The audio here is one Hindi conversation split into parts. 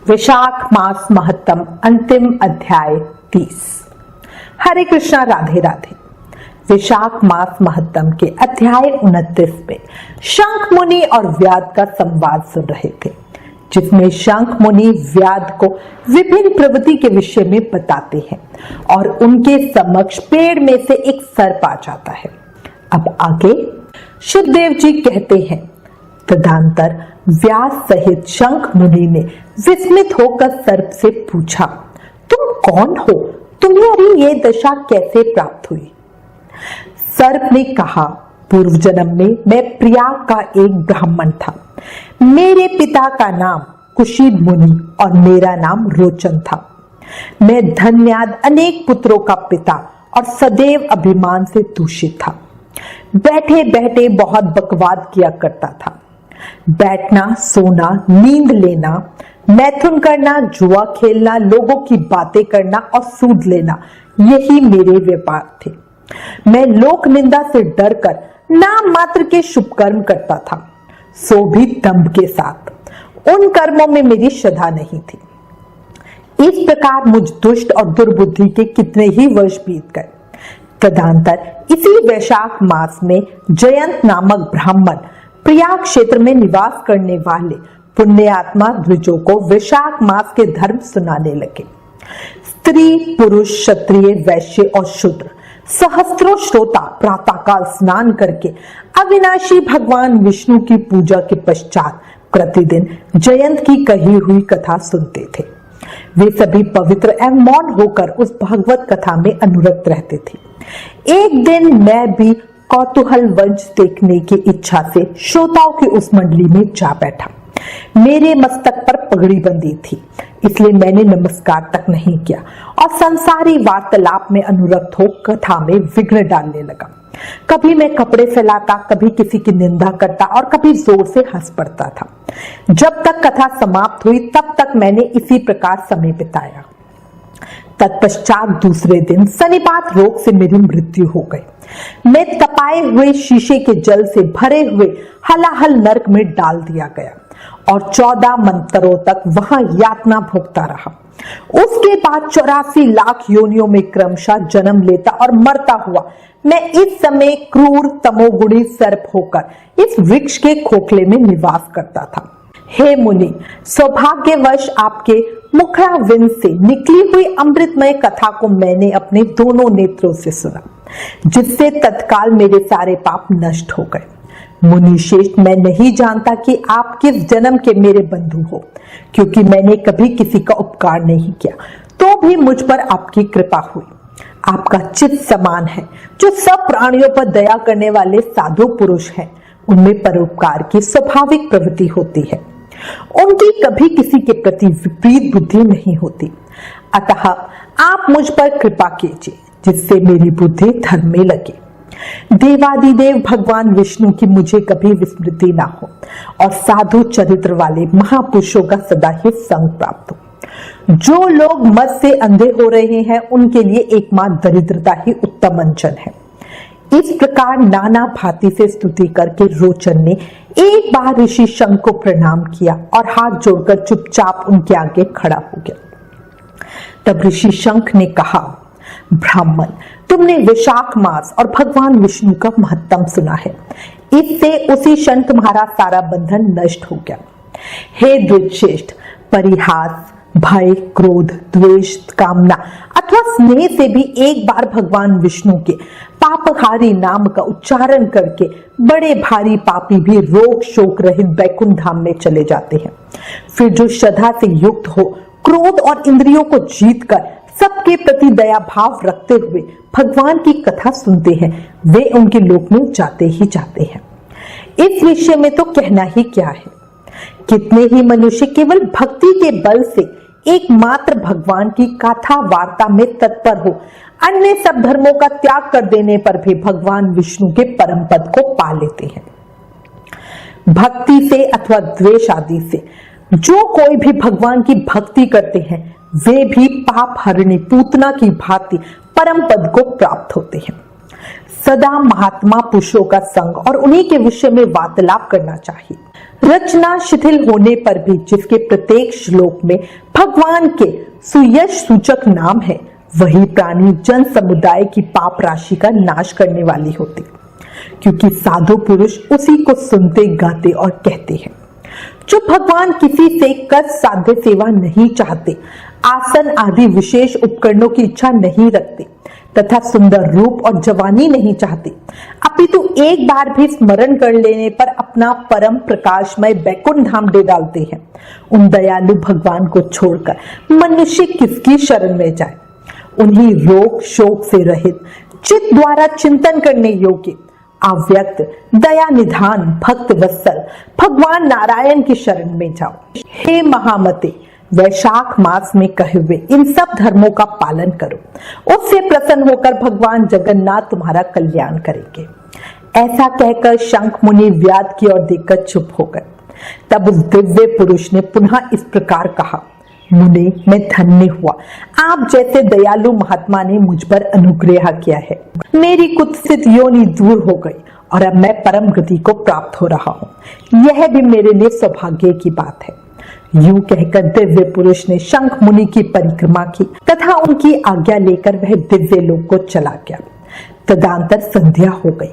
विशाख मास महत्तम अंतिम अध्याय 30। हरे कृष्णा, राधे राधे। विशाख मास महत्तम के अध्याय 29 में शंख मुनि और व्याध का संवाद सुन रहे थे, जिसमें शंख मुनि व्याध को विभिन्न प्रवृत्ति के विषय में बताते हैं और उनके समक्ष पेड़ में से एक सर्प आ जाता है। अब आगे शुकदेव जी कहते हैं, तदंतर व्यास सहित शंख मुनि ने विस्मित होकर सर्प से पूछा, तुम कौन हो? तुम्हारी ये दशा कैसे प्राप्त हुई? सर्प ने कहा, पूर्व जन्म में मैं प्रयाग का एक ब्राह्मण था। मेरे पिता का नाम कुशीद मुनि और मेरा नाम रोचन था। मैं धन्याद अनेक पुत्रों का पिता और सदैव अभिमान से दूषित था। बैठे बैठे बहुत बकवाद किया करता था। बैठना, सोना, नींद लेना, मैथुन करना, जुआ खेलना, लोगों की बातें करना और सूद लेना, यही मेरे व्यापार थे। मैं लोक निंदा से डरकर नाम मात्र के शुभ कर्म करता था, सो भी दंभ के साथ। उन कर्मों में मेरी श्रद्धा नहीं थी। इस प्रकार मुझ दुष्ट और दुर्बुद्धि के कितने ही वर्ष बीत गए। तदंतर इसी वैशाख मास में जयंत नामक ब्राह्मण प्रयाग क्षेत्र में निवास करने वाले पुण्यात्मा द्विजों को वैशाख मास के धर्म सुनाने लगे। स्त्री, पुरुष, क्षत्रिय, वैश्य और शूद्र सहस्त्रों श्रोता प्रातःकाल स्नान करके अविनाशी भगवान विष्णु की पूजा के पश्चात प्रतिदिन जयंत की कही हुई कथा सुनते थे। वे सभी पवित्र एवं मौन होकर उस भागवत कथा में अनुरक्त रहते थे। एक दिन मैं भी कौतूहल वंश देखने की इच्छा से श्रोताओं की उस मंडली में जा बैठा। मेरे मस्तक पर पगड़ी बंधी थी, इसलिए मैंने नमस्कार तक नहीं किया और संसारी वार्तालाप में अनुरक्त हो कथा में विघ्न डालने लगा। कभी मैं कपड़े फैलाता, कभी किसी की निंदा करता और कभी जोर से हंस पड़ता था। जब तक कथा समाप्त हुई तब तक मैंने इसी प्रकार समय बिताया। तत्पश्चात दूसरे दिन सनिपात रोग से मेरी मृत्यु हो गई। मैं तपाए हुए शीशे के जल से भरे हुए हलाहल नरक में डाल दिया गया और 14 मंत्रों तक वहां यातना भोगता रहा। उसके बाद 84 लाख योनियों में क्रमशः जन्म लेता और मरता हुआ मैं इस समय क्रूर तमोगुणी सर्प होकर इस वृक्ष के खोखले में निवास करता था। हे मुनि, सौभाग्यवश आपके मुखारविंद से निकली हुई अमृतमय कथा को मैंने अपने दोनों नेत्रों से सुना, जिससे तत्काल मेरे सारे पाप नष्ट हो गए। मुनि श्रेष्ठ, मैं नहीं जानता कि आप किस जन्म के मेरे बंधु हो, क्योंकि मैंने कभी किसी का उपकार नहीं किया, तो भी मुझ पर आपकी कृपा हुई। आपका चित्त समान है, जो सब प्राणियों पर दया करने वाले साधु पुरुष हैं, उनमें परोपकार की स्वाभाविक प्रवृत्ति होती है। उनकी कभी किसी के प्रति विपरीत बुद्धि नहीं होती। अतः आप मुझ पर कृपा कीजिए, जिससे मेरी बुद्धि धर्म में लगे। देवादिदेव भगवान विष्णु की मुझे कभी विस्मृति ना हो और साधु चरित्र वाले महापुरुषों का सदा ही संग प्राप्त हो। जो लोग मत से अंधे हो रहे हैं, उनके लिए एकमात्र दरिद्रता ही उत्तम अंजन है। इस प्रकार नाना भांति से स्तुति करके रोचन ने एक बार ऋषि शंख को प्रणाम किया और हाथ जोड़कर चुपचाप उनके आगे खड़ा हो गया। तब ऋषि शंख ने कहा, ब्राह्मण, तुमने विशाख मास और भगवान विष्णु का महत्तम सुना है। इससे उसी क्षण तुम्हारा सारा बंधन नष्ट हो गया। हे द्विजश्रेष्ठ, परिहास, भय, क्रोध, द्वेष, कामना अथवा स्नेह से भी एक बार भगवान विष्णु के पापहारी नाम का उच्चारण करके बड़े भारी पापी भी रोग शोक रहित बैकुंठ धाम में चले जाते हैं। फिर जो श्रद्धा से युक्त हो, क्रोध और इंद्रियों को जीतकर सबके प्रति दया भाव रखते हुए भगवान की कथा सुनते हैं, वे उनके लोक में जाते ही जाते हैं। इस विषय में तो कहना ही क्या है। कितने ही मनुष्य केवल भक्ति के बल से एकमात्र भगवान की कथा वार्ता में तत्पर हो, अन्य सब धर्मों का त्याग कर देने पर भी भगवान विष्णु के परम पद को पा लेते हैं। भक्ति से अथवा द्वेष आदि से जो कोई भी भगवान की भक्ति करते हैं, वे भी पाप हरणी पूतना की भांति परम पद को प्राप्त होते हैं। सदा महात्मा पुरुषों का संग और उन्हीं के विषय में वार्तालाप करना चाहिए। रचना शिथिल होने पर भी जिसके प्रत्येक श्लोक में भगवान के सुयश सूचक नाम है, वही प्राणी जन समुदाय की पाप राशि का नाश करने वाली होती, क्योंकि साधु पुरुष उसी को सुनते, गाते और कहते हैं। जो भगवान किसी से कष्ट साध्य सेवा नहीं चाहते, आसन आदि विशेष उपकरणों की इच्छा नहीं रखते तथा सुंदर रूप और जवानी नहीं चाहते, अपितु एक बार भी स्मरण कर लेने पर अपना परम प्रकाशमय बैकुंठ धाम दे डालते हैं, उन दयालु भगवान को छोड़कर मनुष्य किसकी शरण में जाए। उन्हीं रोग शोक से रहित, चित्त द्वारा चिंतन करने योग्य, अव्यक्त, दया निधान, भक्त वत्सल भगवान नारायण की शरण में जाओ। हे महामते, वैशाख मास में कहे हुए इन सब धर्मों का पालन करो, उससे प्रसन्न होकर भगवान जगन्नाथ तुम्हारा कल्याण करेंगे। ऐसा कहकर शंख मुनि व्याध की ओर देखकर चुप हो गए। तब उस दिव्य पुरुष ने पुनः इस प्रकार कहा, मुने, मैं धन्य हुआ, आप जैसे दयालु महात्मा ने मुझ पर अनुग्रह किया है। मेरी कुत्सित योनि दूर हो गई और अब मैं परम गति को प्राप्त हो रहा हूँ। यह भी मेरे लिए सौभाग्य की बात है। यूं कहकर दिव्य पुरुष ने शंख मुनि की परिक्रमा की तथा उनकी आज्ञा लेकर वह दिव्य लोक को चला गया। तदंतर संध्या हो गई।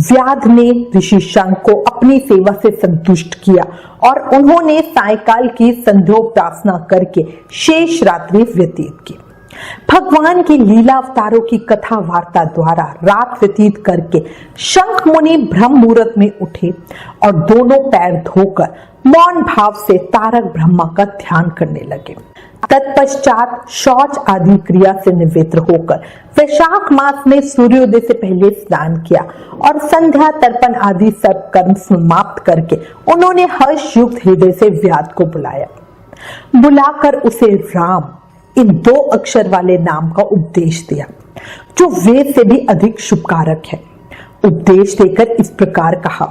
व्याध ने ऋषि शंख को अपनी सेवा से संतुष्ट किया और उन्होंने सायकाल की संध्योपासना करके शेष रात्रि व्यतीत की। भगवान की लीला अवतारों की कथा वार्ता द्वारा रात व्यतीत करके शंख मुनि ब्रह्म मुहूर्त में उठे और दोनों पैर धोकर मौन भाव से तारक ब्रह्मा का ध्यान करने लगे। तत्पश्चात शौच आदि क्रिया से निवृत्त होकर वैशाख मास में सूर्योदय से पहले स्नान किया और संध्या तर्पण आदि सब कर्म समाप्त करके उन्होंने हर्ष युक्त हृदय से व्याध को बुलाकर उसे राम, इन 2 अक्षर वाले नाम का उपदेश दिया, जो वेद से भी अधिक शुभकारक है। उपदेश देकर इस प्रकार कहा,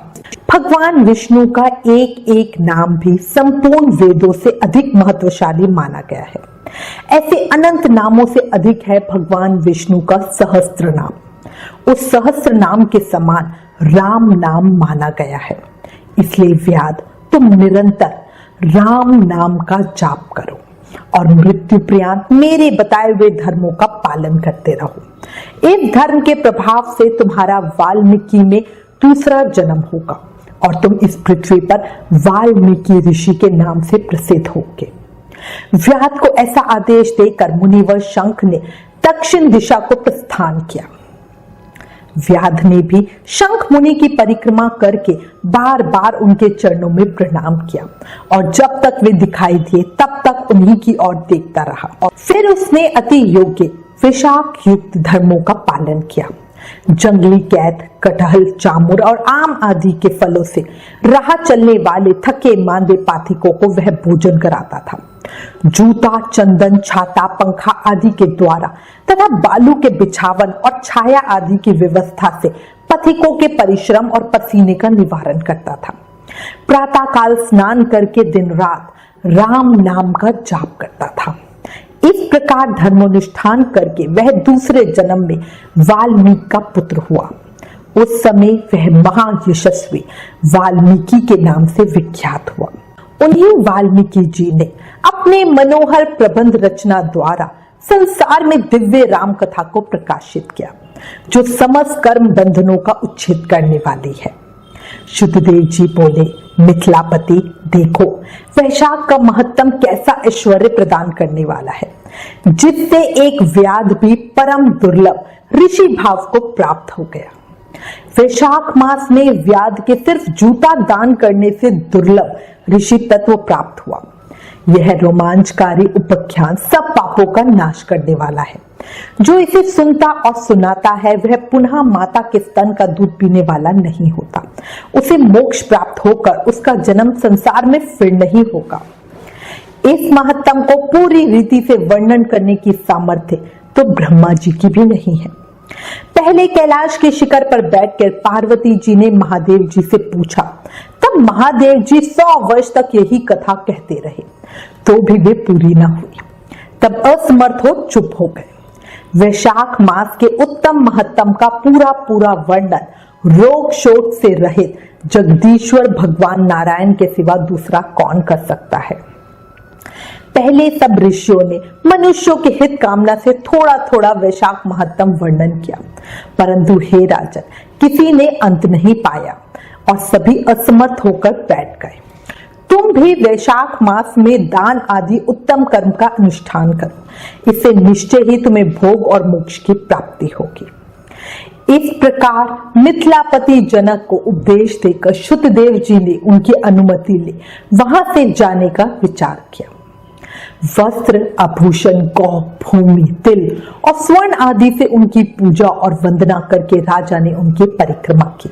भगवान विष्णु का एक एक नाम भी संपूर्ण वेदों से अधिक महत्वशाली माना गया है। ऐसे अनंत नामों से अधिक है भगवान विष्णु का सहस्त्र नाम। उस सहस्त्र नाम के समान राम नाम माना गया है। इसलिए व्याध, तुम निरंतर राम नाम का जाप करो और मृत्यु पर्यंत मेरे बताए हुए धर्मों का पालन करते रहो। इस धर्म के प्रभाव से तुम्हारा वाल्मीकि में दूसरा जन्म होगा और तुम इस पृथ्वी पर वाल्मीकि ऋषि के नाम से प्रसिद्ध होगे। व्याध को ऐसा आदेश देकर मुनिवर शंख ने दक्षिण दिशा को प्रस्थान किया। व्याध ने भी शंख मुनि की परिक्रमा करके बार बार उनके चरणों में प्रणाम किया और जब तक वे दिखाई दिए तब तक उन्हीं की ओर देखता रहा। और फिर उसने अति योग्य विशाख युक्त धर्मों का पालन किया। जंगली कैद, कटहल, जामुन और आम आदि के फलों से राह चलने वाले थके मांदे पाथिकों को वह भोजन कराता था। जूता, चंदन, छाता, पंखा आदि के द्वारा तथा बालू के बिछावन और छाया आदि की व्यवस्था से पथिकों के परिश्रम और पसीने का निवारण करता था। प्रातः काल स्नान करके दिन रात राम नाम का जाप करता था। इस प्रकार धर्मोनुष्ठान करके वह दूसरे जन्म में वाल्मीकि का पुत्र हुआ। उस समय वह महायशस्वी वाल्मीकि के नाम से विख्यात हुआ। उन्हीं वाल्मीकि जी ने अपने मनोहर प्रबंध रचना द्वारा संसार में दिव्य राम कथा को प्रकाशित किया, जो समस्त कर्म बंधनों का उच्छेद करने वाली है। शुद्धदेव जी बोले, मिथिलापति देखो, वैशाख का महत्तम कैसा ऐश्वर्य प्रदान करने वाला है, जिससे एक व्याध भी परम दुर्लभ ऋषि भाव को प्राप्त हो गया। वैशाख मास में व्याध के सिर्फ जूता दान करने से दुर्लभ ऋषि तत्व प्राप्त हुआ। यह रोमांचकारी उपाख्यान सब पापों का नाश करने वाला है। जो इसे सुनता और सुनाता है वह पुनः माता के स्तन का दूध पीने वाला नहीं होता। उसे मोक्ष प्राप्त होकर उसका जन्म संसार में फिर नहीं होगा। इस महत्तम को पूरी रीति से वर्णन करने की सामर्थ्य तो ब्रह्मा जी की भी नहीं है। पहले कैलाश के शिखर पर बैठकर पार्वती जी ने महादेव जी से पूछा, तब महादेव जी 100 वर्ष तक यही कथा कहते रहे, तो भी वे पूरी न हुई। तब असमर्थ हो चुप हो गए। वैशाख मास के उत्तम महत्तम का पूरा पूरा वर्णन रोग शोक से रहित जगदीश्वर भगवान नारायण के सिवा दूसरा कौन कर सकता है। पहले सब ऋषियों ने मनुष्यों के हित कामना से थोड़ा थोड़ा वैशाख महत्तम वर्णन किया, परंतु हे राजन, किसी ने अंत नहीं पाया और सभी असमर्थ होकर बैठ गए। तुम भी वैशाख मास में दान आदि उत्तम कर्म का अनुष्ठान करो, इससे निश्चय ही तुम्हें भोग और मोक्ष की प्राप्ति होगी। इस प्रकार मिथिलापति जनक को उपदेश देकर शुद्धदेव जी ने उनकी अनुमति ली वहां से जाने का विचार किया। वस्त्र, आभूषण, गौ, भूमि, तिल और स्वर्ण आदि से उनकी पूजा और वंदना करके राजा ने उनकी परिक्रमा की।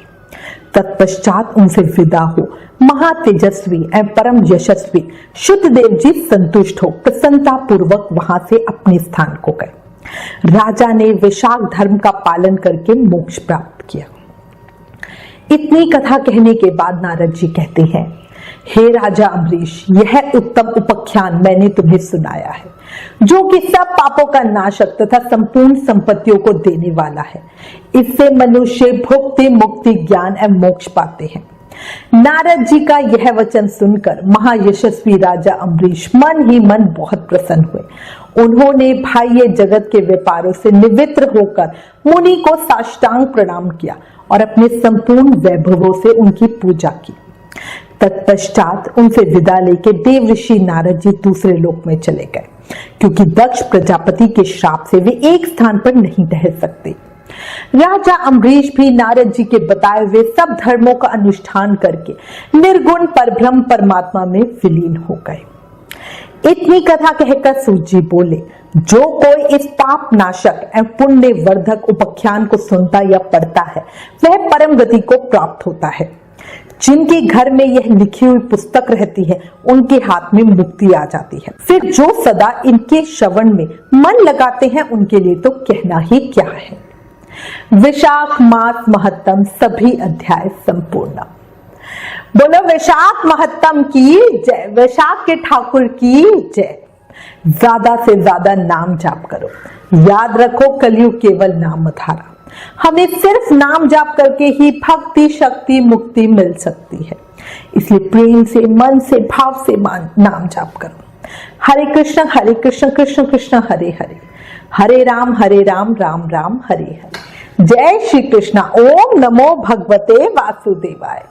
तत्पश्चात उनसे विदा हो महातेजस्वी एवं परम यशस्वी शुद्धदेव जी संतुष्ट हो प्रसन्नता पूर्वक वहां से अपने स्थान को गए। राजा ने वैशाख धर्म का पालन करके मोक्ष प्राप्त किया। इतनी कथा कहने के बाद नारद जी कहते हैं, हे राजा अम्बरीश, यह उत्तम उपाख्यान मैंने तुम्हें सुनाया है, जो कि सब पापों का नाशक तथा संपूर्ण संपत्तियों को देने वाला है। इससे मनुष्य भुक्ति, मुक्ति, ज्ञान एवं मोक्ष पाते हैं। नारद जी का यह वचन सुनकर महायशस्वी राजा अम्बरीश मन ही मन बहुत प्रसन्न हुए। उन्होंने बाह्य जगत के व्यापारों से निवृत्त होकर मुनि को साष्टांग प्रणाम किया और अपने संपूर्ण वैभवों से उनकी पूजा की। तत्पश्चात उनसे विदा लेके देव ऋषि नारद जी दूसरे लोक में चले गए, क्योंकि दक्ष प्रजापति के श्राप से वे एक स्थान पर नहीं ठहर सकते। राजा अम्बरीश भी नारद जी के बताए हुए सब धर्मों का अनुष्ठान करके निर्गुण परब्रह्म परमात्मा में विलीन हो गए। इतनी कथा कहकर सूत जी बोले, जो कोई इस पाप नाशक एवं पुण्य वर्धक उपाख्यान को सुनता या पढ़ता है वह परम गति को प्राप्त होता है। जिनके घर में यह लिखी हुई पुस्तक रहती है उनके हाथ में मुक्ति आ जाती है। फिर जो सदा इनके श्रवण में मन लगाते हैं उनके लिए तो कहना ही क्या है। वैशाख मास महत्तम सभी अध्याय संपूर्ण। बोलो वैशाख महत्तम की जय, वैशाख के ठाकुर की जय। ज्यादा से ज्यादा नाम जाप करो। याद रखो, कलयुग केवल नाम धारा। हमें सिर्फ नाम जाप करके ही भक्ति, शक्ति, मुक्ति मिल सकती है। इसलिए प्रेम से, मन से, भाव से नाम जाप करो। हरे कृष्ण कृष्ण कृष्ण हरे हरे, हरे राम राम राम हरे हरे। जय श्री कृष्णा। ओम नमो भगवते वासुदेवाय।